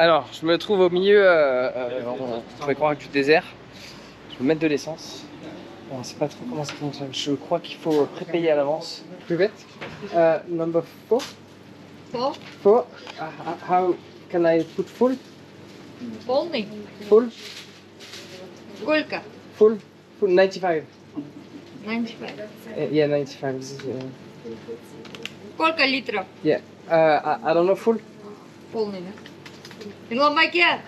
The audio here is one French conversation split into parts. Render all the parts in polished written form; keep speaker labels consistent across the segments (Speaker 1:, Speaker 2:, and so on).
Speaker 1: Alors, je me trouve au milieu, on pourrait croire du désert. Je vais mettre de l'essence. On ne sait pas trop comment ça fonctionne. Je crois qu'il faut prépayer à l'avance. Private, number 4.
Speaker 2: 4?
Speaker 1: 4. How can I put full?
Speaker 2: Полный?
Speaker 1: Full?
Speaker 2: Сколько?
Speaker 1: Full? Full 95.
Speaker 2: 95.
Speaker 1: Yeah, 95. This is,
Speaker 2: Сколько литров?
Speaker 1: yeah. I don't know full.
Speaker 2: Полный, да? Милан Баке!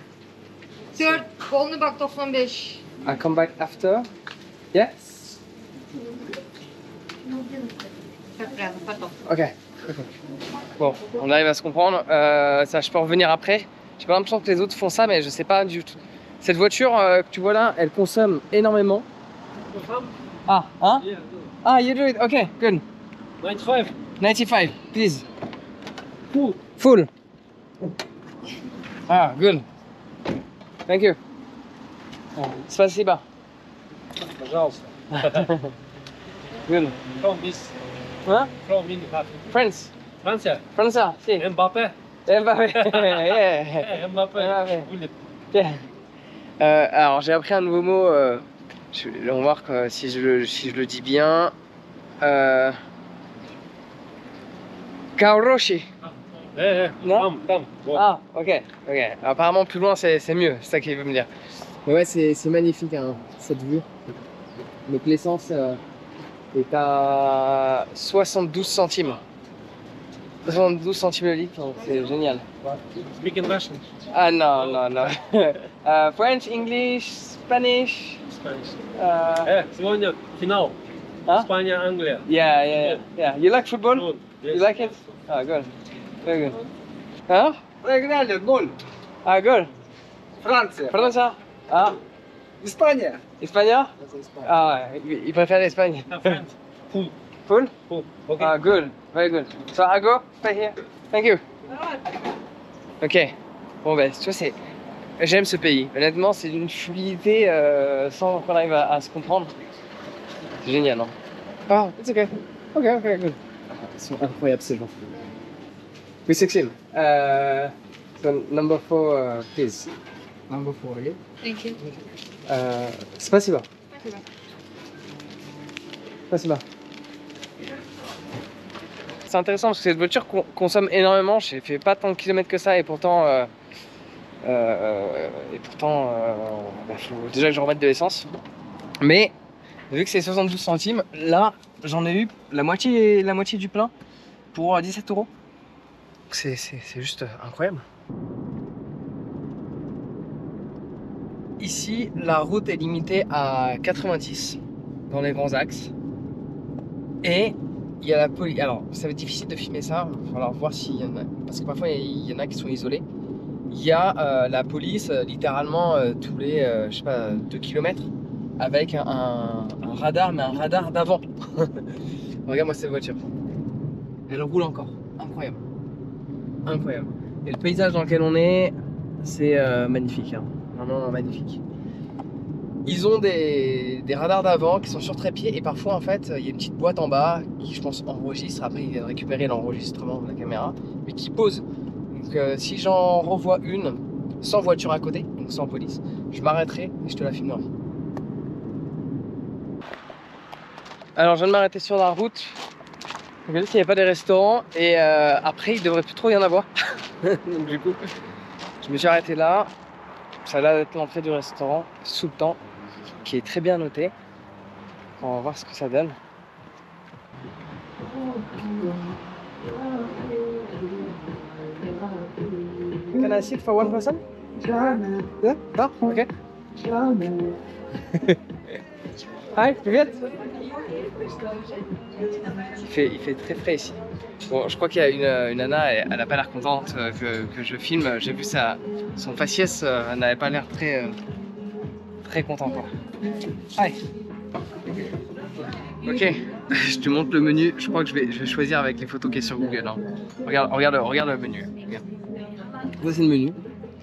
Speaker 2: Third, полный бак 95.
Speaker 1: I come back after. Yes.
Speaker 2: Как рано, потом.
Speaker 1: Ok. Bon, on arrive à se comprendre. Ça, je peux revenir après. J'ai pas l'impression que les autres font ça, mais je sais pas du tout. Cette voiture que tu vois là, elle consomme énormément. Ah, hein? Ah, you do it. Okay, good.
Speaker 3: 95.
Speaker 1: 95, please.
Speaker 3: Full.
Speaker 1: Full. Ah, good. Thank you. Спасибо.
Speaker 3: Пожалуйста.
Speaker 1: Good.
Speaker 3: From this.
Speaker 1: Huh?
Speaker 3: From in
Speaker 1: France.
Speaker 3: Франция.
Speaker 1: France, si.
Speaker 3: Mbappé.
Speaker 1: Mbappé. Yeah.
Speaker 3: Mbappé.
Speaker 1: Mbappé.
Speaker 3: Bullet.
Speaker 1: Yeah. Alors j'ai appris un nouveau mot, on va voir si je le dis bien. Kaoroshi. Non?
Speaker 3: Там. Вот.
Speaker 1: Ah, ok. Apparemment plus loin c'est mieux, c'est ça qu'il veut me dire. Mais ouais, c'est magnifique hein, cette vue. Donc l'essence est à 72 centimes. 72 centimes le litre, donc c'est génial.
Speaker 3: Speak in Russian.
Speaker 1: Ah non. French, English, Spanish.
Speaker 3: Spanish. Сегодня финал.
Speaker 1: Huh?
Speaker 3: Испания, Англия.
Speaker 1: Yeah. You like football?
Speaker 3: Good. Yes.
Speaker 1: You like it? Ah, good. Very good. Huh?
Speaker 4: Проиграли 0.
Speaker 1: Ah, good.
Speaker 4: Франция.
Speaker 1: Francia? Ah,
Speaker 4: Испания.
Speaker 1: Espagnol? Ah, il préfère l'Espagne.
Speaker 3: France. Full.
Speaker 1: Full?
Speaker 3: Full. Okay.
Speaker 1: Ah, good. Very good. So I go? Stay here. Thank you. Ok. Bon, ben, tu vois, c'est. J'aime ce pays. Honnêtement, c'est d'une fluidité sans qu'on arrive à se comprendre. C'est génial, non? Ah, it's okay. Ok, good. Ils sont incroyables ces gens. We succeed. So number 4, please. Number 4, yeah?
Speaker 2: Thank you.
Speaker 1: Спасибо. Спасибо. C'est intéressant parce que cette voiture consomme énormément. J'ai fait pas tant de kilomètres que ça et pourtant, faut déjà que je remette de l'essence. Mais vu que c'est 72 centimes, là j'en ai eu la moitié du plein pour 17 €. C'est juste incroyable. Ici, la route est limitée à 90 dans les grands axes. Et il y a la police. Alors, ça va être difficile de filmer ça. Il va falloir voir s'il y en a. Parce que parfois, il y en a qui sont isolés. Il y a la police, littéralement, tous les, je sais pas, 2 km avec un radar, mais un radar d'avant. Regarde-moi cette voiture. Elle roule encore. Incroyable. Incroyable. Et le paysage dans lequel on est, c'est magnifique. Hein. Vraiment magnifique. Ils ont des radars d'avant qui sont sur trépied et parfois en fait il y a une petite boîte en bas qui je pense enregistre, après ils viennent récupérer l'enregistrement de la caméra, mais qui pose. Donc si j'en revois une sans voiture à côté, donc sans police, je m'arrêterai et je te la filmerai. Alors je viens de m'arrêter sur la route, regarder s'il n'y a pas des restaurants et après il devrait plus trop y en avoir. Donc du coup je me suis arrêté là. Ça a l'air d'être l'entrée du restaurant sous le temps, qui est très bien noté. On va voir ce que ça donne. Can I sit for one person? Yeah? No? Okay. Hi, привет. Il fait très frais ici. Bon, je crois qu'il y a une nana, elle a pas l'air contente que je filme. J'ai vu son faciès, elle n'avait pas l'air très content quoi. Hi. Ok, je te montre le menu. Je crois que je vais choisir avec les photos qui est sur Google. Hein. Regarde le menu. Regarde. Voici le menu.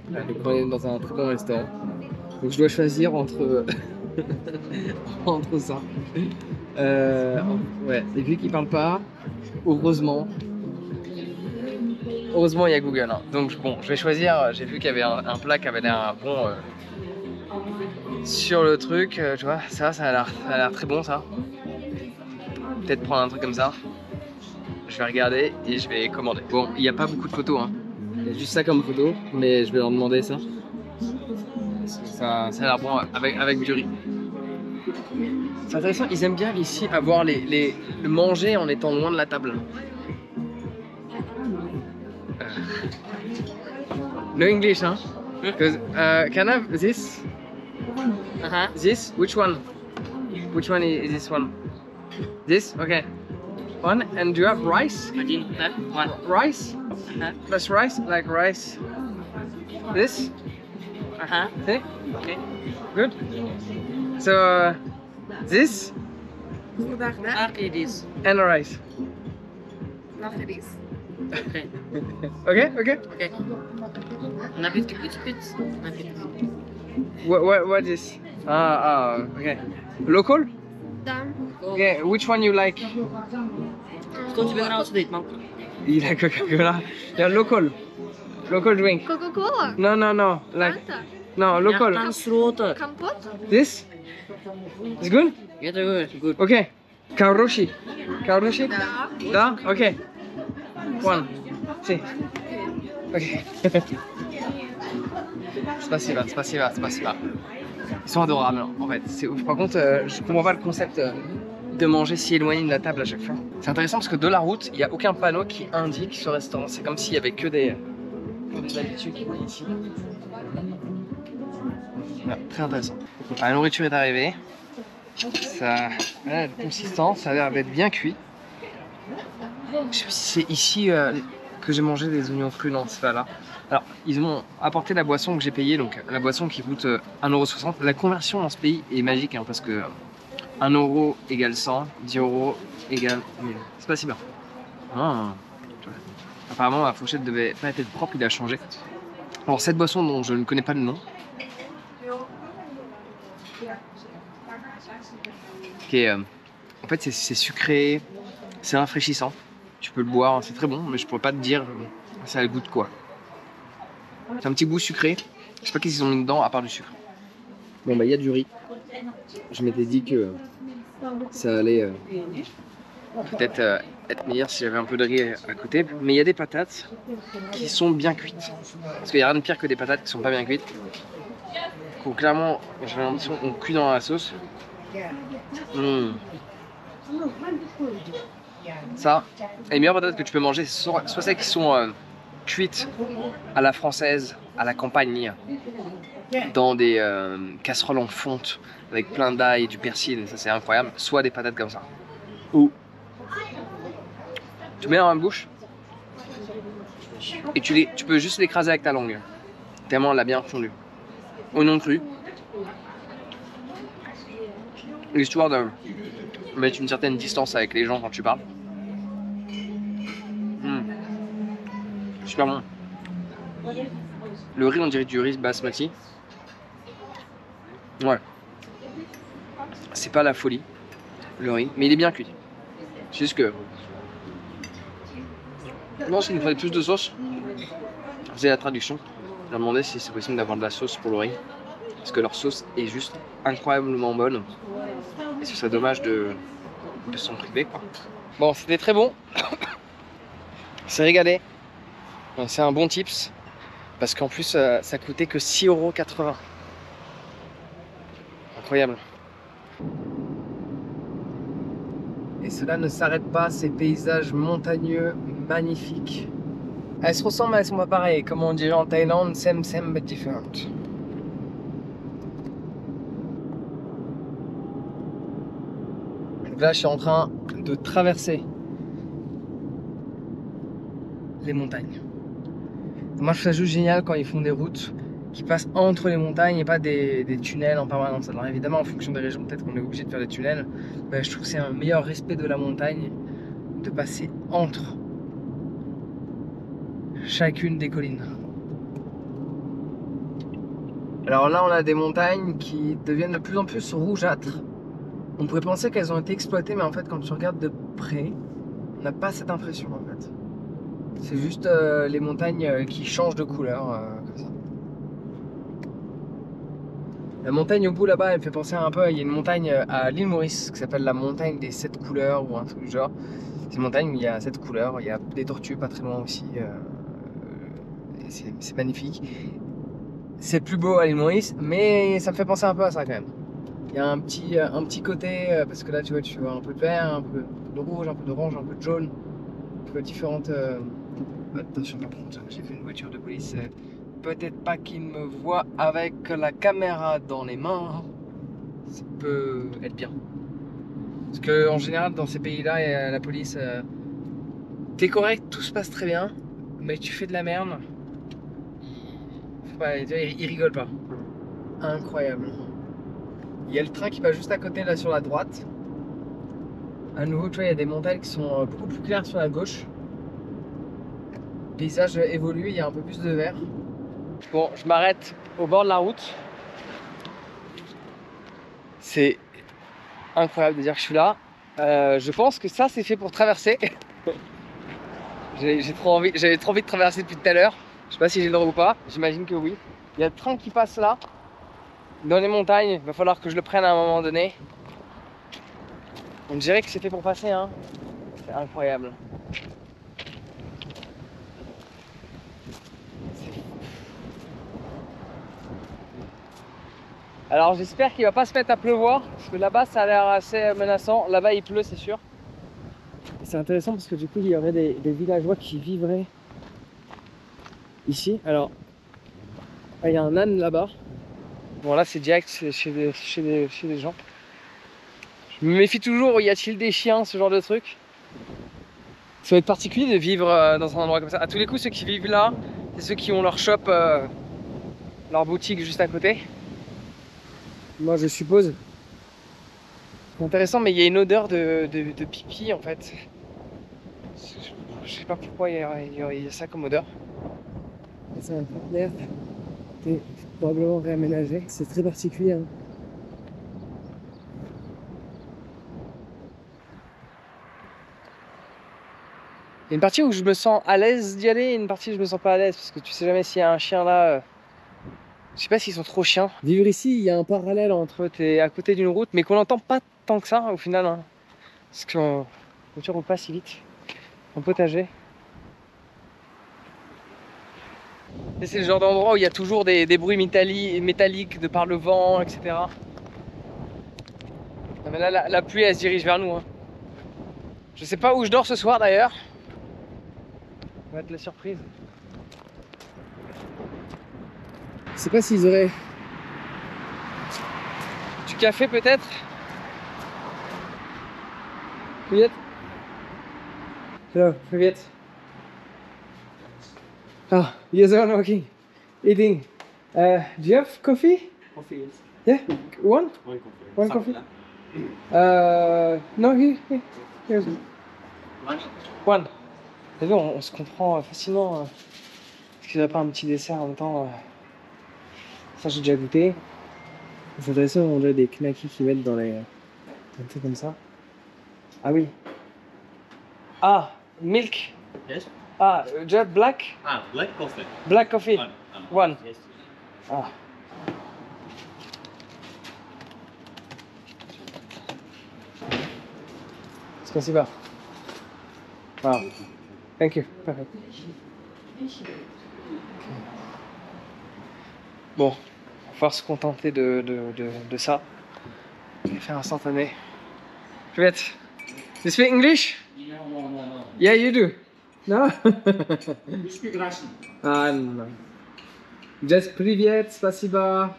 Speaker 1: Donc, on est dans un très bon restaurant. Donc je dois choisir entre entre ça. Ouais, et vu qu'il parle pas, heureusement. heureusement il y a Google. Hein. Donc bon, je vais choisir. J'ai vu qu'il y avait un plat qui avait l'air bon sur le truc. Tu vois, ça a l'air très bon ça. Peut-être prendre un truc comme ça. Je vais regarder et je vais commander. Bon, il n'y a pas beaucoup de photos. Hein. Il y a juste ça comme photo, mais je vais leur demander ça. Ça a l'air bon avec du riz. C'est intéressant, ils aiment bien ici avoir le manger en étant loin de la table. No English, hein? Because can I have this? This? Which one? Which one is this one? This? Okay. One. And do you have rice?
Speaker 5: One.
Speaker 1: Rice? Plus rice? Like rice? This? See?
Speaker 5: Okay.
Speaker 1: Good. So this
Speaker 5: After this.
Speaker 1: and rice.
Speaker 2: After this.
Speaker 5: Okay.
Speaker 1: Okay? Okay?
Speaker 5: Okay. Napit pit. Napit.
Speaker 1: What is? Okay. Local?
Speaker 2: Done.
Speaker 1: Okay. Which one you like?
Speaker 5: Skąd sobie grał date, mam?
Speaker 1: You like Coca-Cola? Yeah, local. Local drink.
Speaker 2: Coca-Cola.
Speaker 1: No. Like
Speaker 2: Fanta.
Speaker 1: no local.
Speaker 5: Tam srote.
Speaker 2: Компот.
Speaker 1: This? It's good?
Speaker 5: Yeah, good.
Speaker 1: Okay. Karoshi. Karoshi?
Speaker 2: Да.
Speaker 1: Da? Okay. One. Si. Ok. Spasiba. Ils sont adorables en fait. C'est ouf. Par contre, je comprends pas le concept de manger si éloigné de la table à chaque fois. C'est intéressant parce que de la route, il n'y a aucun panneau qui indique ce restaurant. C'est comme s'il y avait que des habitudes ici. Ouais, très intéressant. La nourriture est arrivée. Ça a de consistance, ça a l'air d'être bien cuit. Je sais pas si c'est ici que j'ai mangé des oignons crus, non, c'est pas là. Alors, ils m'ont apporté la boisson que j'ai payée, donc la boisson qui coûte 1,60 €. La conversion dans ce pays est magique, hein, parce que 1 € égale 100, 10 € égale 1000. C'est pas si bien. Ah. Apparemment, la fourchette devait pas être propre, il a changé. Alors, cette boisson dont je ne connais pas le nom, qui est, en fait, c'est sucré, c'est rafraîchissant. Tu peux le boire, c'est très bon, mais je pourrais pas te dire ça a le goût de quoi. C'est un petit goût sucré. Je sais pas qu'est-ce qu'ils ont mis dedans à part du sucre. Bon bah il y a du riz. Je m'étais dit que ça allait peut-être être meilleur si j'avais un peu de riz à côté. Mais il y a des patates qui sont bien cuites. Parce qu'il n'y a rien de pire que des patates qui sont pas bien cuites. Donc clairement, j'ai l'impression qu'on cuit dans la sauce. Ça, les meilleures patates que tu peux manger, soit celles qui sont cuites à la française, à la campagne, dans des casseroles en fonte avec plein d'ail et du persil, ça c'est incroyable, soit des patates comme ça. Ou tu mets dans la bouche et tu peux juste l'écraser avec ta langue, tellement elle a bien fondu. Oignon cru, l'histoire de mettre une certaine distance avec les gens quand tu parles. Super bon. Le riz, on dirait du riz basmati. Ouais. C'est pas la folie, le riz, mais il est bien cuit. C'est juste que je pense qu'il nous fallait plus de sauce. Je faisais la traduction. Je leur demandais si c'est possible d'avoir de la sauce pour le riz. Parce que leur sauce est juste incroyablement bonne. Et ce serait dommage de s'en priver, quoi. Bon, c'était très bon. C'est régalé. C'est un bon tips. Parce qu'en plus, ça coûtait que 6,80 €. Incroyable. Et cela ne s'arrête pas, ces paysages montagneux magnifiques. Elles se ressemblent, mais elles sont pas pareilles. Comme on dirait en Thaïlande, same but different. Donc là, je suis en train de traverser les montagnes. Moi, je trouve ça juste génial quand ils font des routes qui passent entre les montagnes et pas des tunnels en permanence. Alors évidemment, en fonction des régions, peut-être qu'on est obligé de faire des tunnels, mais je trouve que c'est un meilleur respect de la montagne de passer entre chacune des collines. Alors là, on a des montagnes qui deviennent de plus en plus rougeâtres. On pourrait penser qu'elles ont été exploitées, mais en fait, quand tu regardes de près, on n'a pas cette impression en fait. C'est juste les montagnes qui changent de couleur, comme ça. La montagne au bout là-bas, elle me fait penser un peu, il y a une montagne à l'île Maurice qui s'appelle la montagne des 7 couleurs ou un truc du genre. C'est une montagne où il y a 7 couleurs, il y a des tortues pas très loin aussi. C'est magnifique. C'est plus beau à l'île Maurice, mais ça me fait penser un peu à ça quand même. Il y a un petit côté, parce que là tu vois un peu de vert, un peu de rouge, un peu d'orange, un peu de jaune. Tu vois différentes... Attention par contre, j'ai fait une voiture de police. Peut-être pas qu'il me voit avec la caméra dans les mains. Ça peut être bien. Parce que en général dans ces pays-là, la police, t'es correct, tout se passe très bien, mais tu fais de la merde, ils rigolent pas. Incroyable. Il y a le train qui passe juste à côté là sur la droite. À nouveau, tu vois, il y a des montagnes qui sont beaucoup plus claires sur la gauche. Le paysage évolue, il y a un peu plus de vert. Bon, je m'arrête au bord de la route. C'est incroyable de dire que je suis là. Je pense que ça c'est fait pour traverser. J'avais trop envie de traverser depuis tout à l'heure. Je sais pas si j'ai le droit ou pas. J'imagine que oui. Il y a le train qui passe là, dans les montagnes. Il va falloir que je le prenne à un moment donné. On dirait que c'est fait pour passer, hein. C'est incroyable. Alors j'espère qu'il va pas se mettre à pleuvoir, parce que là-bas ça a l'air assez menaçant. Là-bas il pleut, c'est sûr. C'est intéressant parce que du coup il y aurait des villageois qui vivraient ici. Alors il y a un âne là-bas. Bon là c'est direct chez des gens. Je me méfie toujours, y a-t-il des chiens, ce genre de truc. Ça va être particulier de vivre dans un endroit comme ça. À tous les coups ceux qui vivent là, c'est ceux qui ont leur shop, leur boutique juste à côté. Moi je suppose. C'est intéressant, mais il y a une odeur de pipi en fait. Je sais pas pourquoi il y a ça comme odeur. C'est un partenaire qui est probablement réaménagé. C'est très particulier. Hein. Il y a une partie où je me sens à l'aise d'y aller et une partie où je me sens pas à l'aise parce que tu sais jamais s'il y a un chien là. Je sais pas s'ils sont trop chiens. Vivre ici, il y a un parallèle entre t'es à côté d'une route, mais qu'on n'entend pas tant que ça au final. Hein, parce qu'on ne roule pas si vite. Un potager. Et c'est le genre d'endroit où il y a toujours des bruits métalliques de par le vent, etc. Non, mais là, la pluie, elle se dirige vers nous. Hein. Je sais pas où je dors ce soir d'ailleurs. Ça va être la surprise. Je sais pas s'ils auraient du café peut-être. Привет. Hello, привет. Ah, yes, I'm working. Eating. Do you have coffee?
Speaker 3: Coffee, yes.
Speaker 1: Yeah, one?
Speaker 3: One coffee.
Speaker 1: One coffee? No, here. Here's one. Vous savez, on se comprend facilement. Est-ce qu'il n'y aurait pas un petit dessert en même temps Ça, j'ai déjà goûté. C'est intéressant, on dirait des knackis qui mettent dans les... un truc comme ça. Ah oui. Ah, milk.
Speaker 3: Yes.
Speaker 1: Ah, just black.
Speaker 3: Ah, black coffee.
Speaker 1: Black coffee. One.
Speaker 3: Yes.
Speaker 1: Ah. Спасибо. Wow. Thank you. Perfect. Bon, on va falloir se contenter de ça. Et faire instantané. Привет. You speak English?
Speaker 3: No.
Speaker 1: Yeah, you do. No?
Speaker 3: You speak Russian.
Speaker 1: Ah, no. Just привет, спасибо.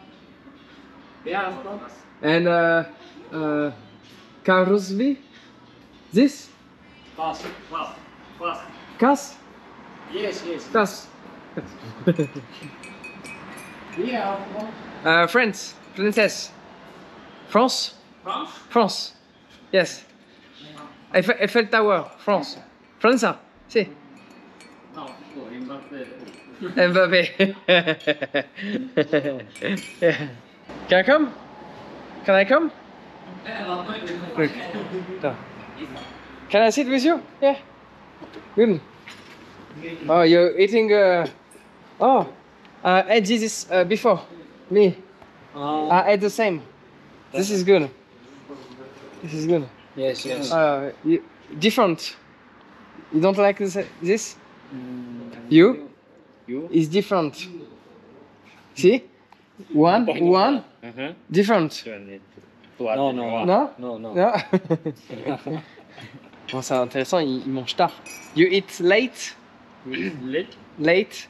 Speaker 3: Yeah.
Speaker 1: And как разве? This?
Speaker 3: Fast.
Speaker 1: Kas?
Speaker 3: Yes.
Speaker 1: Kas.
Speaker 3: Yeah.
Speaker 1: France. Princess. France?
Speaker 3: France?
Speaker 1: France. Yes. Eiffel Tower. France. France. Si.
Speaker 3: No,
Speaker 1: Mbappé. Can I come? Can I come? Look. Can I sit with you? Yeah. Good. Oh, you're eating. Oh, I ate this before. Me. I ate the same. This is good. This is good.
Speaker 3: Yes, yes.
Speaker 1: Different. You don't like this? You?
Speaker 3: You?
Speaker 1: It's different. See? One, different.
Speaker 3: No, no,
Speaker 1: No?
Speaker 3: no, no.
Speaker 1: No? Bon, c'est intéressant, il mange tard. You eat late?
Speaker 3: Late?
Speaker 1: Late?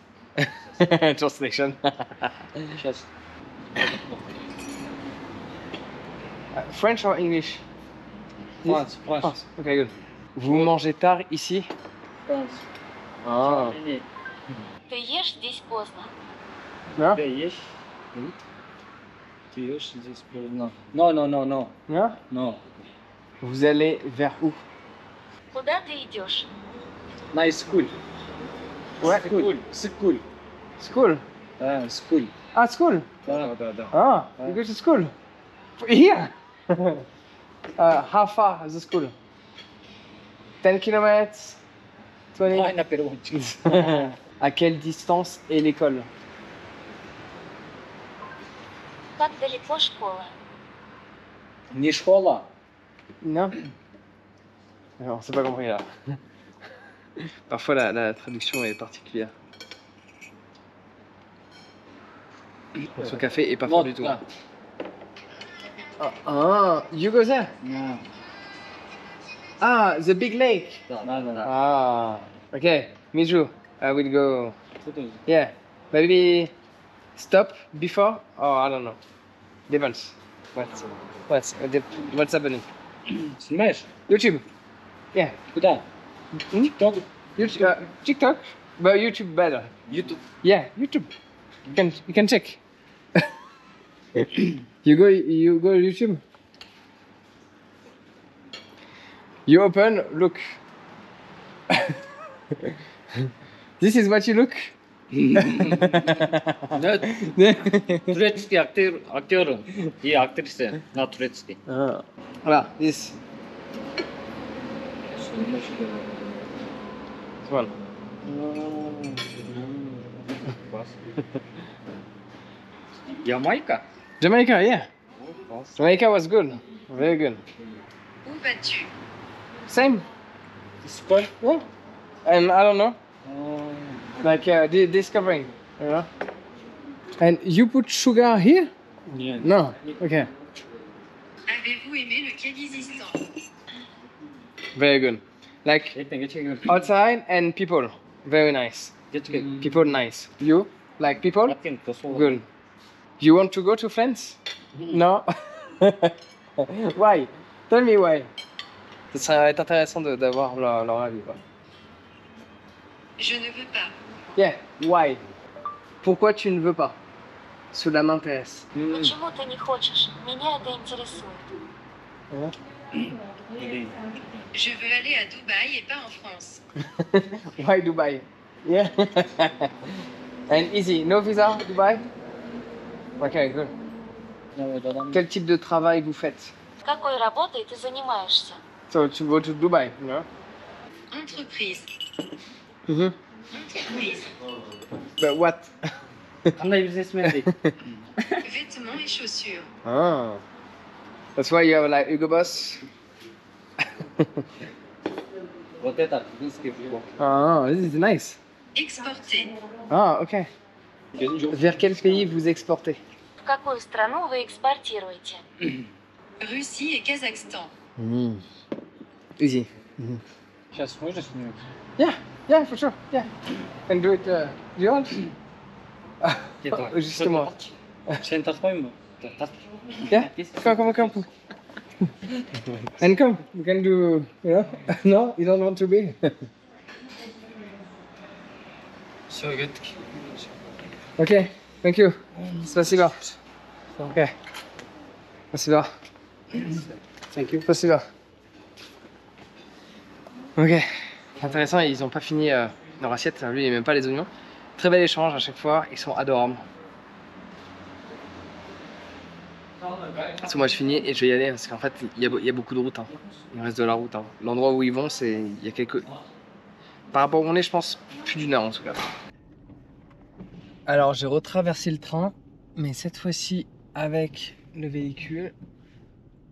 Speaker 1: Translation.
Speaker 3: Just.
Speaker 1: French or English?
Speaker 3: France, France.
Speaker 1: France. Okay, good. Vous mangez tard ici?
Speaker 3: France.
Speaker 1: Ah.
Speaker 6: Ты ешь здесь поздно.
Speaker 1: Non?
Speaker 3: Ты ешь? Ты ешь здесь поздно. Non, non, non, non.
Speaker 1: Non?
Speaker 3: Non.
Speaker 1: Vous allez vers où?
Speaker 6: Куда ты идешь?
Speaker 3: Nice school.
Speaker 1: Ouais.
Speaker 3: School. School.
Speaker 1: School.
Speaker 3: Ah, school.
Speaker 1: Ah, school.
Speaker 3: Да, да, да.
Speaker 1: Ah, you go to school? Here? How far is the school? 10 kilometers? 20?
Speaker 3: Ай, на переводчик.
Speaker 1: À quelle distance est l'école?
Speaker 6: Как далеко школа?
Speaker 3: Не школа.
Speaker 1: Non? Alors, c'est pas compris là. Parfois la traduction est particulière. Ce café est pas fort du tout. Ah, you go there?
Speaker 3: Non.
Speaker 1: Ah, the big lake.
Speaker 3: Non, non, non.
Speaker 1: Ah, okay. Me too. I will go.
Speaker 3: Что-то.
Speaker 1: Yeah, maybe stop before or I don't know. Depends. What's happening?
Speaker 3: Снимаешь?
Speaker 1: YouTube. Yeah.
Speaker 3: Куда?
Speaker 1: TikTok. YouTube, TikTok, but YouTube better.
Speaker 3: YouTube.
Speaker 1: Yeah, YouTube. You can check. you go YouTube. You open, look. This is what you look.
Speaker 3: Турецкий актер и актриса на турецкий.
Speaker 1: Voilà, this. This one.
Speaker 3: Ямайка?
Speaker 1: Jamaica, yeah. Jamaica was good. Very good.
Speaker 2: Où vas-tu?
Speaker 1: Same.
Speaker 3: Испания?
Speaker 1: Yeah. And I don't know. Like discovering, you know. And you put sugar here?
Speaker 3: Нет.
Speaker 1: No. Okay.
Speaker 2: Avez-vous aimé le Kirghizistan?
Speaker 1: Very good. Like outside and people, very nice. People nice. You like people? Good. You want to go to France? No. Why? Tell me why. Ce serait intéressant d'avoir leur avis. Quoi.
Speaker 2: Je ne veux pas.
Speaker 1: Yeah. Why? Pourquoi tu ne veux pas? Cela m'intéresse.
Speaker 6: Почему ты не хочешь? Меня это интересует.
Speaker 2: Je veux aller à Dubaï et pas en France.
Speaker 1: Why Dubai? Yeah. And easy. No visa, Dubai? Okay, good. Quel type de travail vous faites?
Speaker 6: Какой работой ты занимаешься?
Speaker 1: So to go to Dubai, you know?
Speaker 2: Entreprise.
Speaker 1: Mm-hmm.
Speaker 2: Entreprise.
Speaker 1: But what?
Speaker 3: Қандай бизнесмен?
Speaker 2: Vêtements et chaussures.
Speaker 1: Ah. That's why you have like Hugo Boss.
Speaker 3: Вот это русский фильм.
Speaker 1: Ah, this is nice.
Speaker 2: Exporter.
Speaker 1: Ah, ok. Vers quel pays vous exportez?
Speaker 6: В какую страну вы экспортируете?
Speaker 2: Russie et Kazakhstan.
Speaker 1: Easy.
Speaker 3: Сейчас можешь снимать?
Speaker 1: Yeah, for sure. Yeah. And do it. You want? Justement.
Speaker 3: Сен тартпаймын ба?
Speaker 1: Yeah. Come. And come. We can do. You know? No, you don't want to be.
Speaker 3: Все, good.
Speaker 1: Okay. Thank you. Спасибо. Okay. Спасибо.
Speaker 3: Thank you.
Speaker 1: Спасибо. Ok. Intéressant, ils n'ont pas fini leur assiette. Lui, il n'aime même pas les oignons. Très bel échange à chaque fois. Ils sont adorables. Parce que moi, je finis et je vais y aller parce qu'en fait, il y a beaucoup de routes. Hein. Il reste de la route. Hein. L'endroit où ils vont, il y a Par rapport où on est, je pense plus d'une heure en tout cas. Alors j'ai retraversé le train, mais cette fois-ci avec le véhicule.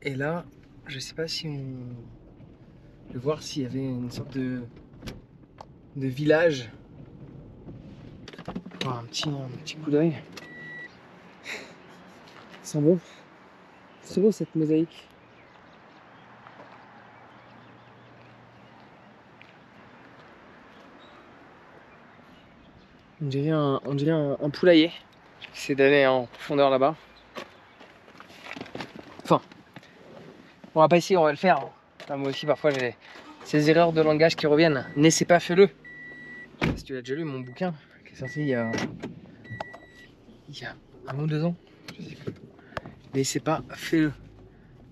Speaker 1: Et là, je sais pas si on... de voir s'il y avait une sorte de village. Oh, un petit coup d'œil. C'est beau. C'est beau cette mosaïque. On dirait un poulailler. J'essaie d'aller en profondeur là-bas. Enfin, on va pas essayer, on va le faire. Enfin, moi aussi, parfois, j'ai ces erreurs de langage qui reviennent. N'essaie pas, fais-le. Je sais pas si tu l'as déjà lu, mon bouquin, qui est sorti il y a 1 ou 2 ans. Je sais plus. N'essaie pas, fais-le.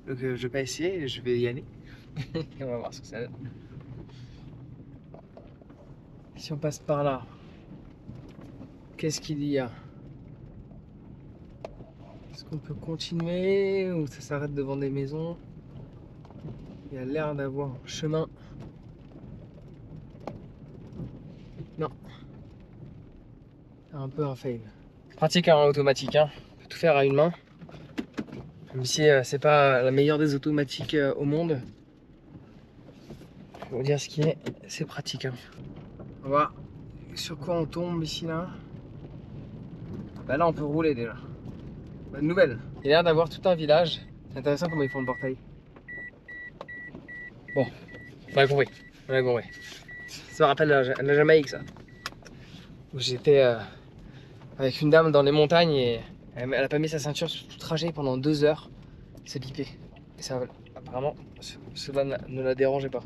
Speaker 1: Donc, je vais pas essayer, je vais y aller. Et on va voir ce que ça donne. Si on passe par là, qu'est-ce qu'il y a? Est-ce qu'on peut continuer ou ça s'arrête devant des maisons? Il y a l'air d'avoir un chemin. Non. Un peu un fail. Pratique en automatique, hein. On peut tout faire à une main. Même si c'est pas la meilleure des automatiques au monde. Je vais vous dire ce qui est, c'est pratique. Hein. On va sur quoi on tombe ici là? Bah là on peut rouler déjà. Bonne nouvelle. Il y a l'air d'avoir tout un village. C'est intéressant comment ils font le portail. Bon, on a compris. On a compris. Ça me rappelle la Jamaïque ça. Où j'étais avec une dame dans les montagnes et elle a pas mis sa ceinture sur tout le trajet pendant 2 heures. C'est bipé. Et ça, apparemment, cela ne la dérangeait pas.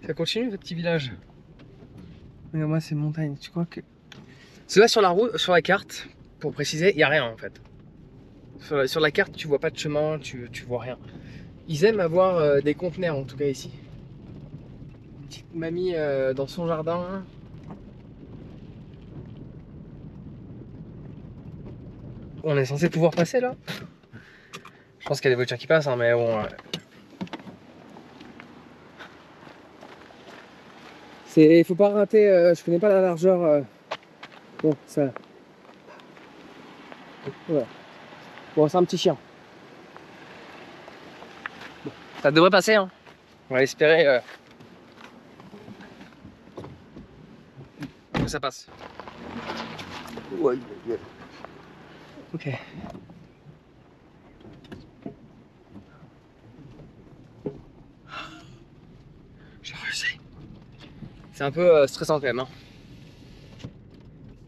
Speaker 1: Ça continue ce petit village. Regarde-moi ces montagnes. Tu crois que... Cela sur la route, sur la carte, pour préciser, il n'y a rien en fait. Sur la carte, tu vois pas de chemin, tu vois rien. Ils aiment avoir des conteneurs en tout cas ici. Une petite mamie dans son jardin. On est censé pouvoir passer là. Je pense qu'il y a des voitures qui passent, hein, mais bon. Il faut pas rater, je connais pas la largeur. Bon, ça. Voilà. Bon, c'est un petit chien. Bon, ça devrait passer, hein. On va espérer que ça passe. Ouais. Ok. J'ai réussi. C'est un peu stressant quand même. Hein.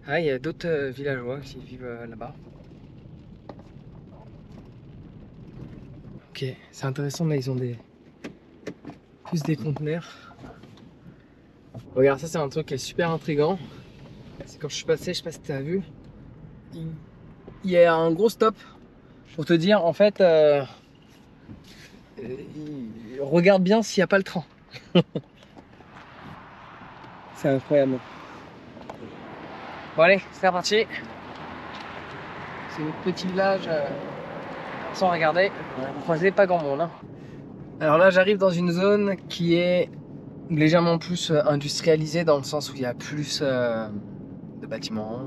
Speaker 1: Ah, il y a d'autres villageois qui vivent là-bas. Ok, c'est intéressant, là ils ont plus des conteneurs. Regarde, ça c'est un truc qui est super intriguant. C'est quand je suis passé, je sais pas si tu as vu. Il y a un gros stop pour te dire en fait regarde bien s'il n'y a pas le train. C'est incroyable. Bon allez, c'est reparti. C'est notre petit village sans regarder. Vous croisez pas grand monde. Hein. Alors là j'arrive dans une zone qui est légèrement plus industrialisée dans le sens où il y a plus de bâtiments,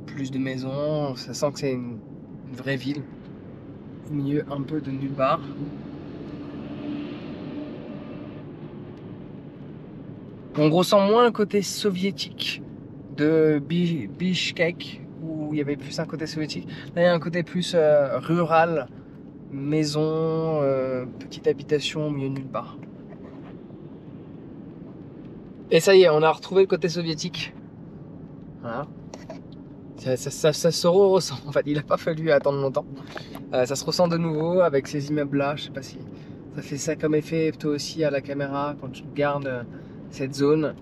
Speaker 1: plus de maisons. Ça sent que c'est une vraie ville au milieu un peu de nulle part. On ressent moins le côté soviétique de Bishkek où il y avait plus un côté soviétique. Là il y a un côté plus rural, maison, petite habitation au milieu de nulle part. Et ça y est, on a retrouvé le côté soviétique. Voilà. Ça se ressent en fait, il n'a pas fallu attendre longtemps. Ça se ressent de nouveau avec ces immeubles là, je sais pas si ça fait ça comme effet toi aussi à la caméra quand tu regardes cette zone.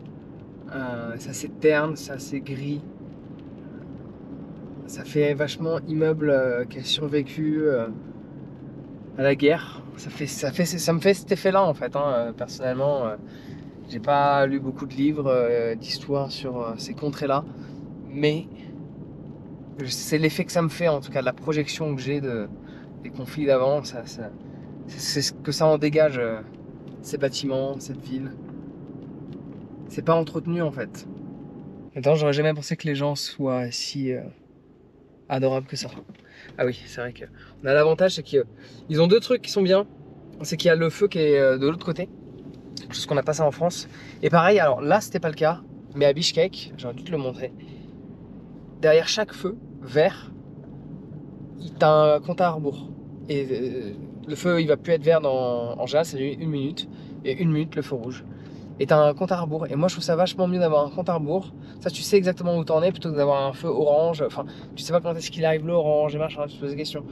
Speaker 1: Ça c'est terne, ça c'est gris. Ça fait vachement immeuble qui a survécu à la guerre. Ça me fait cet effet là en fait, hein, personnellement. J'ai pas lu beaucoup de livres d'histoire sur ces contrées là, mais c'est l'effet que ça me fait en tout cas, de la projection que j'ai des conflits d'avant. C'est ce que ça en dégage, ces bâtiments, cette ville. C'est pas entretenu en fait. Attends, j'aurais jamais pensé que les gens soient si adorables que ça. Ah oui, c'est vrai qu'on a l'avantage, c'est qu'ils ont deux trucs qui sont bien. C'est qu'il y a le feu qui est de l'autre côté, chose qu'on n'a pas ça en France. Et pareil, alors là c'était pas le cas, mais à Bishkek, j'aurais dû te le montrer. Derrière chaque feu vert, t'as un compte à rebours. Et le feu il va plus être vert en général, c'est 1 minute. Et 1 minute le feu rouge. Et t'as un compte à rebours. Et moi je trouve ça vachement mieux d'avoir un compte à rebours. Ça tu sais exactement où t'en es plutôt que d'avoir un feu orange. Enfin, tu sais pas quand est-ce qu'il arrive l'orange et machin, tu te poses des questions.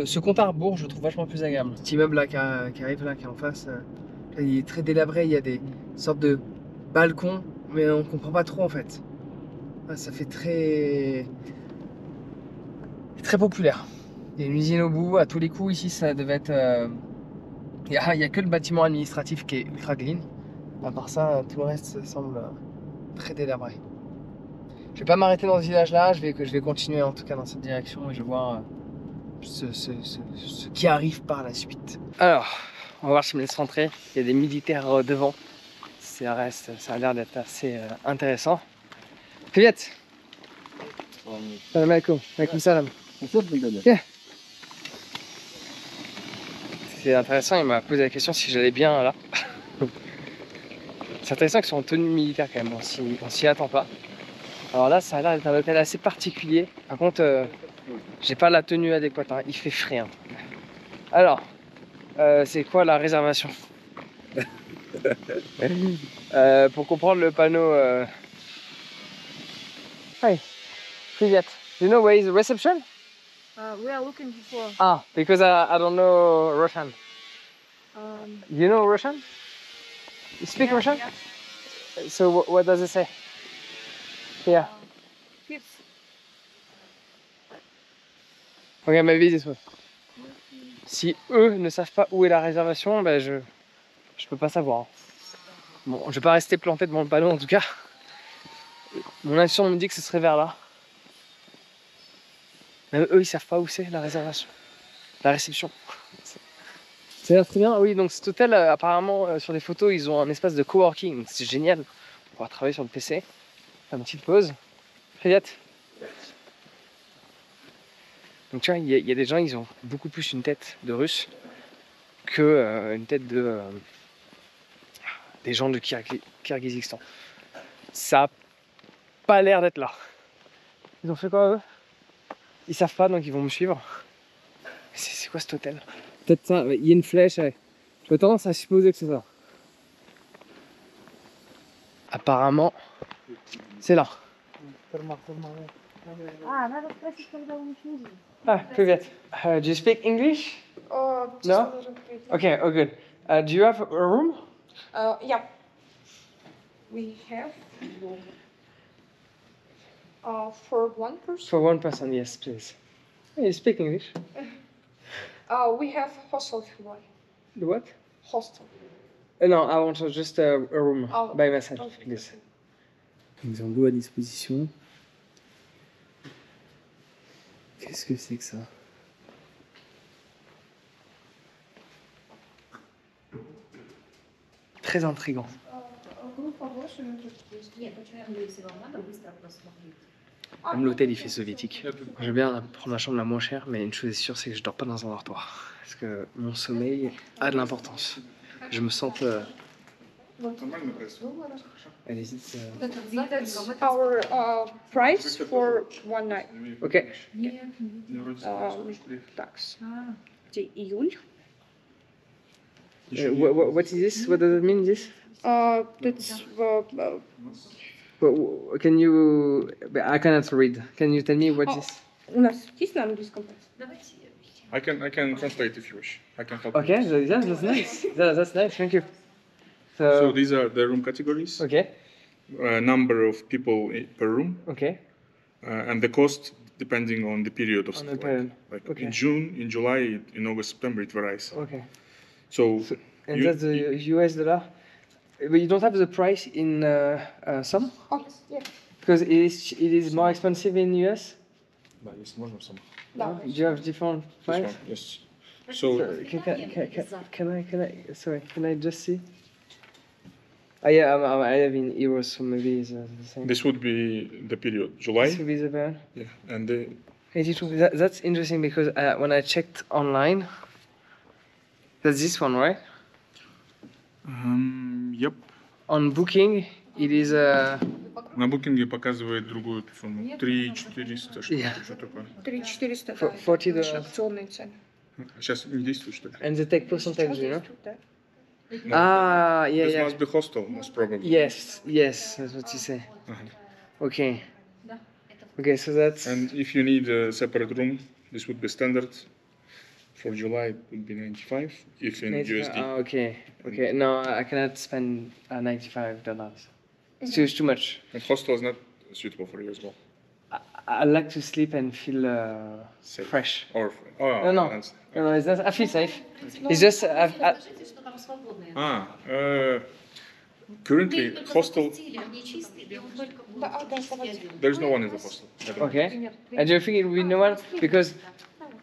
Speaker 1: Ce compte à rebours je le trouve vachement plus agréable. Cet immeuble là qui arrive là, qui est en face, il est très délabré, il y a des sortes de balcons, mais on comprend pas trop en fait. Ça fait très populaire. Il y a une usine au bout, à tous les coups ici ça devait être... Il y a que le bâtiment administratif qui est ultra clean. À part ça, tout le reste semble très délabré. Je vais pas m'arrêter dans ce village là, je vais continuer en tout cas dans cette direction et je vais voir ce qui arrive par la suite. Alors, on va voir si je me laisse rentrer. Il y a des militaires devant. Ça a l'air d'être assez intéressant. Привет. Salam alaikum. Alaikum salam. Yeah. C'est intéressant, il m'a posé la question si j'allais bien là. C'est intéressant qu'ils soient en tenue militaire quand même, on s'y attend pas. Alors là, ça a l'air d'être un hôtel assez particulier. Par contre, j'ai pas la tenue adéquate, hein. Il fait frais. Hein. Alors, c'est quoi la réservation? Pour comprendre le panneau. Hi, привет. Do you know where is the reception?
Speaker 7: We are looking for.
Speaker 1: Ah, because I don't know Russian. You know Russian? You speak Russian?
Speaker 7: Yeah.
Speaker 1: So what does it say? Yeah.
Speaker 7: Kids.
Speaker 1: Okay, maybe this one. Si eux ne savent pas où est la réservation, ben je peux pas savoir. Bon, je vais pas rester planté devant le panneau en tout cas. Mon intuition me dit que ce serait vers là. Même eux, ils savent pas où c'est la réservation, la réception. Ça a l'air très bien. Oui, donc cet hôtel, apparemment, sur les photos, ils ont un espace de coworking. C'est génial. On pourra travailler sur le PC. Faire une petite pause. Привет. Donc tu vois, il y a des gens, ils ont beaucoup plus une tête de russe que une tête de des gens de Kirghizistan. Ça a pas l'air d'être là. Ils ont fait quoi eux? Ils savent pas, donc ils vont me suivre. C'est quoi cet hôtel? Peut-être ça, il y a une flèche. Ouais. J'ai tendance à supposer que c'est ça. Apparemment, c'est là. Ah, привет. Do you speak English? No? Okay, oh good. Do you have a room?
Speaker 7: Yeah. We have for one person.
Speaker 1: For one person, yes, please. You speak English?
Speaker 7: We have hostel if you want.
Speaker 1: The what?
Speaker 7: Hostel.
Speaker 1: No, I want just a room
Speaker 7: Oh,
Speaker 1: by myself,
Speaker 7: okay.
Speaker 1: please. Ils ont l'eau à disposition. Qu'est-ce que c'est que ça? Très intriguant. Comme l'hôtel il fait soviétique. J'aime bien prendre la chambre la moins chère, mais une chose est sûre, c'est que je dors pas dans un dortoir. Parce que mon sommeil a de l'importance. Je me sens... Allez-y.
Speaker 7: That's our price for one night.
Speaker 1: Ok.
Speaker 7: Tax. C'est июль.
Speaker 1: What is this? What does it mean, this?
Speaker 7: That's
Speaker 1: Can you... I cannot read. Can you tell me what this?
Speaker 7: у нас есть на английском.
Speaker 8: I can translate if you wish. I can help.
Speaker 1: Okay, yeah, that's nice. That's nice, thank you.
Speaker 8: So these are the room categories.
Speaker 1: Okay,
Speaker 8: Number of people per room,
Speaker 1: okay.
Speaker 8: and the cost depending on the period of
Speaker 1: On
Speaker 8: stay.
Speaker 1: the period.
Speaker 8: Like
Speaker 1: Okay.
Speaker 8: in June, in July, in August, September, it varies.
Speaker 1: Okay.
Speaker 8: So
Speaker 1: And
Speaker 8: You-
Speaker 1: that's the US dollar? But you don't have the price in some?
Speaker 7: Oh, yeah.
Speaker 1: Because it is more expensive in US?
Speaker 8: да, если можно, сам.
Speaker 7: Да.
Speaker 1: Do you have different
Speaker 8: This
Speaker 1: price?
Speaker 8: one, yes. So
Speaker 1: can I just see? Oh yeah, I have in euros, so maybe it's the same.
Speaker 8: this would be the period July.
Speaker 1: This would be the band.
Speaker 8: Yeah, and the
Speaker 1: 82. That's interesting because when I checked online, that's this one, right?
Speaker 8: yep.
Speaker 1: On Booking, it is
Speaker 8: На букинге показывает другую сумму. 3400, что такое.
Speaker 7: 3400,
Speaker 1: For-
Speaker 7: да.
Speaker 1: 40
Speaker 7: это
Speaker 1: $.
Speaker 7: акционные цены.
Speaker 8: Сейчас не действует, что ли?
Speaker 1: and they take percentage, you know?
Speaker 7: Да.
Speaker 8: No.
Speaker 1: Ah, yeah,
Speaker 8: This
Speaker 1: yeah.
Speaker 8: must be hostel, most probably.
Speaker 1: Yes, that's what you say. Okay. Okay, so that's
Speaker 8: And if you need a separate room, this would be standard. For July, it would be 95 if in
Speaker 1: 95.
Speaker 8: USD.
Speaker 1: Ah, okay. No, I cannot spend $95. It's too much.
Speaker 8: And hostel is not suitable for you as well.
Speaker 1: I like to sleep and feel
Speaker 8: Safe.
Speaker 1: fresh.
Speaker 8: Or
Speaker 1: No.
Speaker 8: I understand.
Speaker 1: No, it's not. I feel safe. It's just
Speaker 8: Currently, hostel.
Speaker 7: Да, давайте.
Speaker 8: There's no one in the hostel. I don't know.
Speaker 1: okay. And do you think it will be no one because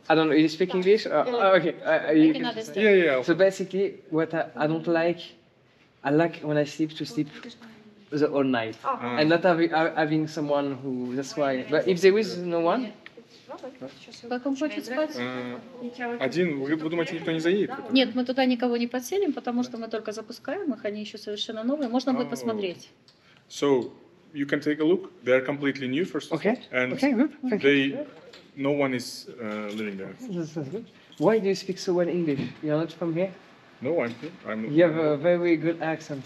Speaker 1: I don't know. You speak English? Okay. You can
Speaker 8: Yeah, yeah.
Speaker 1: So basically, what I don't like, I like when I sleep to sleep the whole night and not having someone who. That's why. But if there is no one,
Speaker 9: Как он хочет спать?
Speaker 8: Один, вы думаете, никто не заедет?
Speaker 9: Нет, мы туда никого не подселим, потому что мы только запускаем их, они еще совершенно новые. Можно будет посмотреть.
Speaker 8: So you can take a look. They are completely new, first of
Speaker 1: okay.
Speaker 8: all, and
Speaker 1: Okay, good. Thank you.
Speaker 8: they, no one is living there.
Speaker 1: That's good. Why do you speak so well English? You're not from here.
Speaker 8: No, I'm.
Speaker 1: You have a very good accent.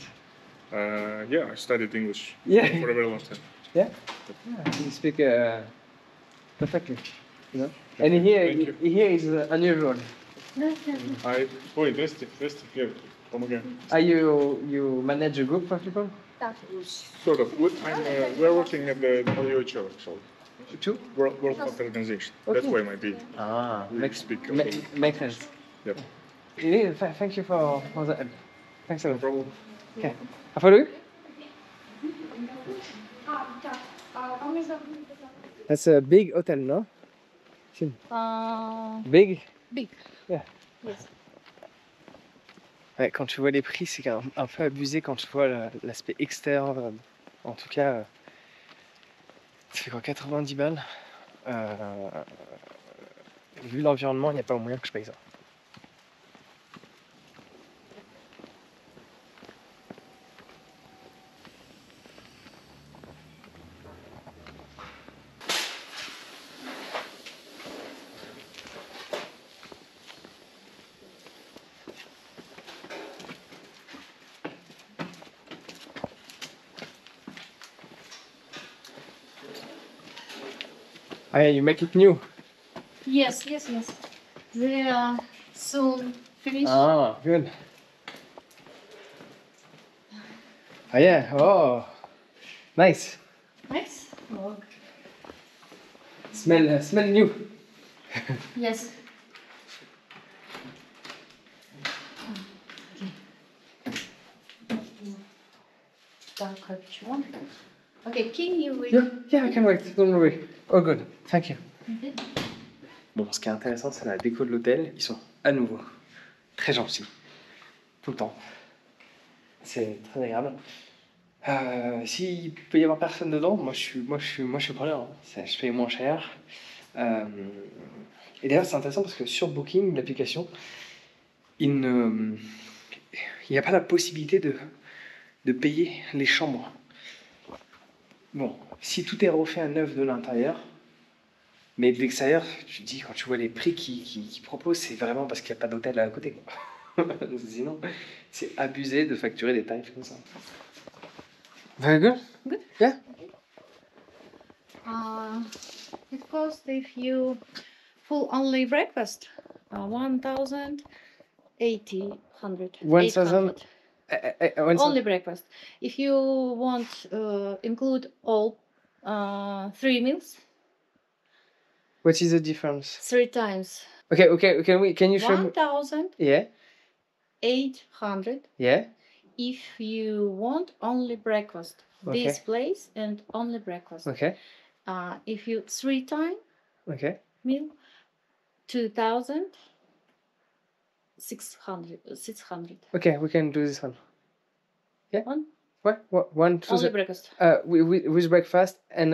Speaker 8: Yeah, I studied English
Speaker 1: Yeah.
Speaker 8: for a very long time.
Speaker 1: Yeah. You speak perfectly. You know. And here,
Speaker 8: Thank
Speaker 1: here is unusual.
Speaker 8: Ой, здрасте, я помогаю.
Speaker 1: Are you manage a group of people?
Speaker 8: Sort of. We're working at the WHO, actually.
Speaker 1: Two.
Speaker 8: World Health Organization. That's why my bid.
Speaker 1: Makes
Speaker 8: speak.
Speaker 1: makes sense.
Speaker 8: Yep.
Speaker 1: Yeah, thank you for the help. Thanks a lot.
Speaker 8: Problem.
Speaker 1: Okay. I follow you. That's a big hotel, no? Big.
Speaker 9: Big.
Speaker 1: Yeah.
Speaker 9: Yes.
Speaker 1: Ouais, quand tu vois les prix, c'est un peu abusé quand tu vois l'aspect extérieur. En tout cas, ça fait quoi, 90 balles. Vu l'environnement, il n'y a pas moyen que je paye ça. Ah, yeah, you make it new.
Speaker 9: Yes. They are soon finished.
Speaker 1: Ah, good. Ah, yeah. Oh, nice.
Speaker 9: Nice. Oh,
Speaker 1: Smell new.
Speaker 9: yes. Okay, can you wait?
Speaker 1: Yeah, I can wait. Don't worry. Oh, good. Thank you. Bon, ce qui est intéressant, c'est la déco de l'hôtel. Ils sont à nouveau très gentils. Tout le temps. C'est très agréable. S'il peut y avoir personne dedans, moi je suis preneur. Hein. Je paye moins cher. Et d'ailleurs, c'est intéressant parce que sur Booking, l'application, il n'y a pas la possibilité de payer les chambres. Bon, si tout est refait à neuf de l'intérieur, mais de l'extérieur, tu te dis, quand tu vois les prix qu'ils proposent, c'est vraiment parce qu'il n'y a pas d'hôtel à côté. Sinon, c'est abusé de facturer des tarifs comme ça. Very good?
Speaker 9: Good.
Speaker 1: Yeah?
Speaker 9: It costs if you full only breakfast, 1,800.
Speaker 1: 1,000.
Speaker 9: Only breakfast. If you want include all 3 meals,
Speaker 1: What is the difference?
Speaker 9: 3 times
Speaker 1: Okay, can you show me?
Speaker 9: 1,800.
Speaker 1: Yeah?
Speaker 9: If you want only breakfast, this
Speaker 1: Okay.
Speaker 9: place and only breakfast.
Speaker 1: Okay,
Speaker 9: If you 3 time
Speaker 1: okay.
Speaker 9: meal, 2,000. 600.
Speaker 1: Okay, we can do this one. Yeah.
Speaker 9: One?
Speaker 1: Ouais, one to
Speaker 9: Only
Speaker 1: the,
Speaker 9: breakfast.
Speaker 1: with breakfast and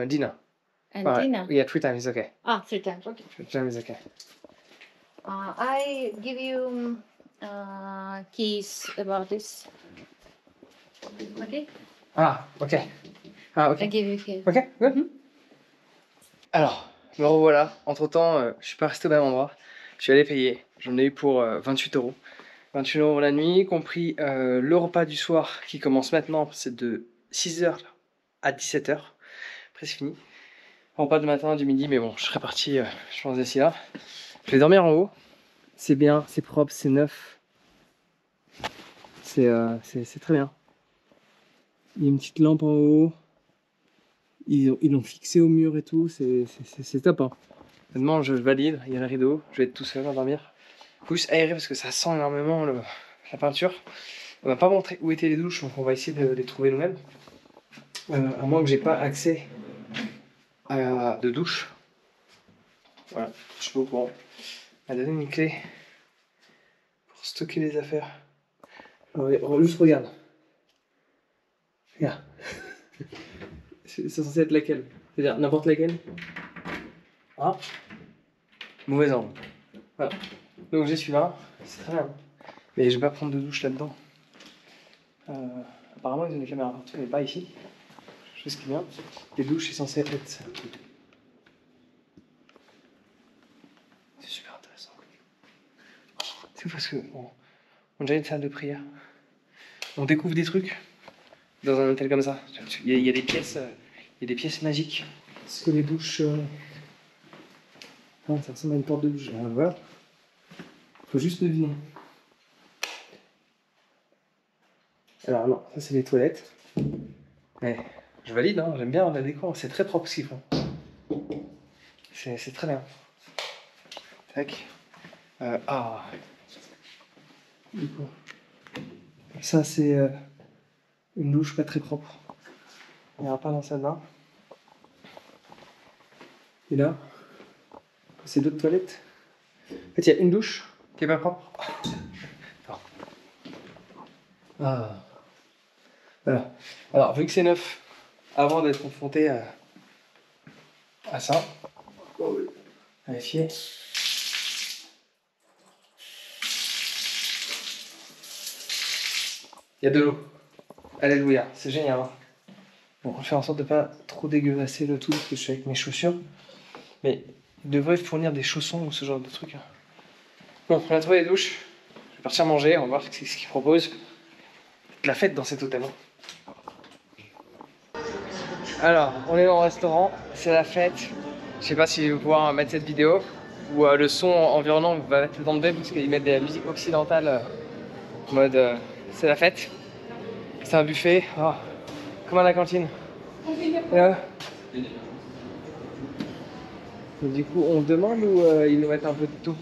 Speaker 1: dinner.
Speaker 9: And
Speaker 1: Well,
Speaker 9: dinner?
Speaker 1: Yeah, 3 times is okay.
Speaker 9: 3 times, okay.
Speaker 1: 3 times is okay.
Speaker 9: I give you keys about this. Okay?
Speaker 1: Ah, ok. Ah, ok.
Speaker 9: I give you keys.
Speaker 1: Ok, good. Alors, me revoilà. Entre temps, je suis pas resté au même endroit. Je suis allé payer. J'en ai eu pour 28 euros. 28 euros la nuit, compris le repas du soir qui commence maintenant. C'est de 6h à 17h. Après, c'est fini. Repas du matin, du midi, mais bon, je serai parti, je pense, d'ici là. Je vais dormir en haut. C'est bien, c'est propre, c'est neuf. C'est très bien. Il y a une petite lampe en haut. Ils l'ont fixé au mur et tout. C'est top. Hein. Honnêtement, je valide. Il y a le rideau. Je vais être tout seul à dormir. Plus aéré parce que ça sent énormément la peinture. On m'a pas montré où étaient les douches, donc on va essayer de les trouver nous-mêmes. À moins que j'ai pas accès de douche. Voilà, je suis pas au courant. Elle a donné une clé pour stocker les affaires. Juste regarde. Regarde. C'est censé être laquelle? C'est-à-dire n'importe laquelle? Ah, mauvais angle. Voilà. Donc j'ai celui-là, c'est très bien. Mais je vais pas prendre de douche là-dedans. Apparemment ils ont des caméras partout, mais pas ici. Chose qui est bien. Les douches c'est censé être. C'est super intéressant. C'est parce que on a déjà une salle de prière. On découvre des trucs dans un hôtel comme ça. Il y a des pièces, il y a des pièces magiques. Est-ce que les douches, non, ça ressemble à une porte de douche. Voilà. Faut juste deviner. Alors non, ça c'est les toilettes. Mais je valide, hein, j'aime bien la déco, c'est très propre ce qu'ils font. C'est très bien. Tac. Du coup, ça c'est une douche pas très propre. Il n'y aura pas dans celle-là. Et là, c'est d'autres toilettes. En fait, il y a une douche qui est pas propre. Ah. Voilà. Alors, vu que c'est neuf, avant d'être confronté à ça, vérifier. Il y a de l'eau. Alléluia, c'est génial. Hein. Bon, on va faire en sorte de pas trop dégueulasser le tout parce que je suis avec mes chaussures. Mais ils devraient fournir des chaussons ou ce genre de trucs. Hein. Bon, on a trouvé les douches. Je vais partir manger, on va voir ce qu'ils proposent. C'est la fête dans cet hôtel. Hein. Alors, on est dans le restaurant, c'est la fête. Je sais pas si vous pouvoir mettre cette vidéo ou le son environnant va être enlevé parce qu'ils mettent de la musique occidentale en mode c'est la fête. C'est un buffet, comme à la cantine. Du coup, on demande ou ils nous mettent un peu de tout?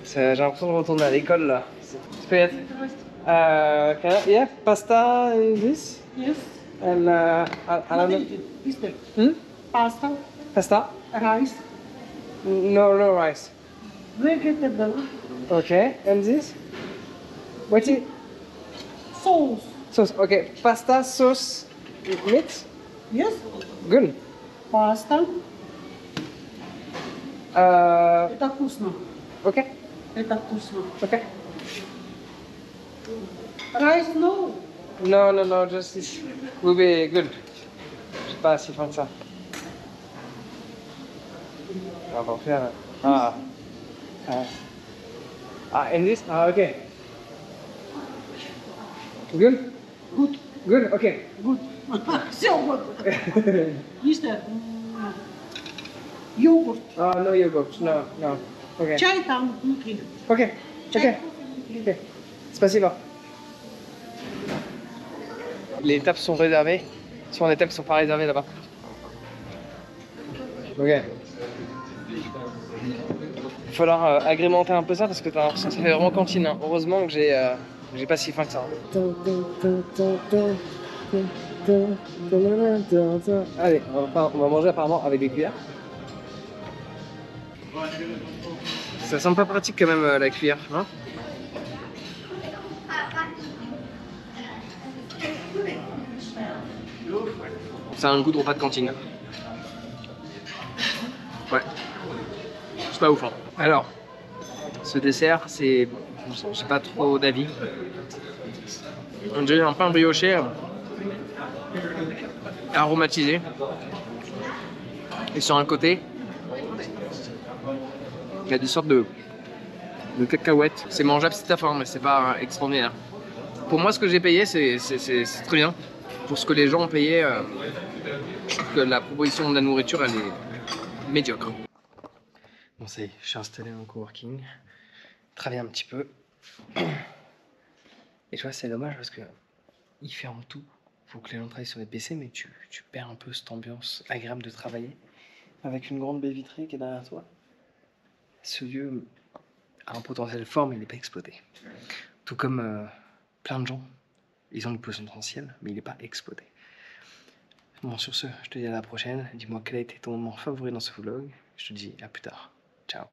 Speaker 1: J'ai l'impression de retourner à l'école là. Spaghetti. Yeah, pasta and this?
Speaker 7: Yes.
Speaker 1: And I don't know.
Speaker 7: Pasta,
Speaker 1: Pasta?
Speaker 7: rice,
Speaker 1: No rice.
Speaker 7: vegetable,
Speaker 1: Okay, and this? What is
Speaker 7: sauce.
Speaker 1: sauce? Okay, pasta, sauce, meat.
Speaker 7: Yes.
Speaker 1: Good.
Speaker 7: Pasta.
Speaker 1: Uh,
Speaker 7: Это вкусно.
Speaker 1: okay,
Speaker 7: Это вкусно.
Speaker 1: okay.
Speaker 7: Rice, no.
Speaker 1: No, just this will be good. Je sais pas si fin que ça. On va faire. And this? Okay. Good?
Speaker 7: Good.
Speaker 1: Good, okay.
Speaker 7: Good. Все вот. Мистер. Йогурт.
Speaker 1: No yogurt, no. Okay.
Speaker 7: Чай там внутри.
Speaker 1: Okay. Spasibo. Les tables sont réservées. Souvent les tables sont pas réservées là-bas. Ok. Il va falloir agrémenter un peu ça parce que t'as l'impression que ça fait vraiment cantine. Hein. Heureusement que j'ai pas si faim que ça. Allez, on va manger apparemment avec des cuillères. Ça semble pas pratique quand même la cuillère, non? Ça a un goût de repas de cantine. Ouais. C'est pas ouf. Hein. Alors, ce dessert, c'est... J'ai pas trop d'avis. On dirait un pain brioché aromatisé. Et sur un côté, il y a des sortes de cacahuètes. C'est mangeable, c'est ta forme, mais c'est pas extraordinaire. Pour moi, ce que j'ai payé, c'est très bien. Pour ce que les gens ont payé, je trouve que la proposition de la nourriture, elle est médiocre. Bon, ça y est, je suis installé en coworking. Travaille un petit peu. Et tu vois, c'est dommage parce que ils ferment tout. Faut que les gens travaillent sur les PC, mais tu perds un peu cette ambiance agréable de travailler. Avec une grande baie vitrée qui est derrière toi. Ce lieu a un potentiel fort, mais il n'est pas exploité. Tout comme plein de gens. Ils ont du potentiel, mais il n'est pas exploité. Bon, sur ce, je te dis à la prochaine. Dis-moi quel a été ton moment favori dans ce vlog. Je te dis à plus tard. Ciao.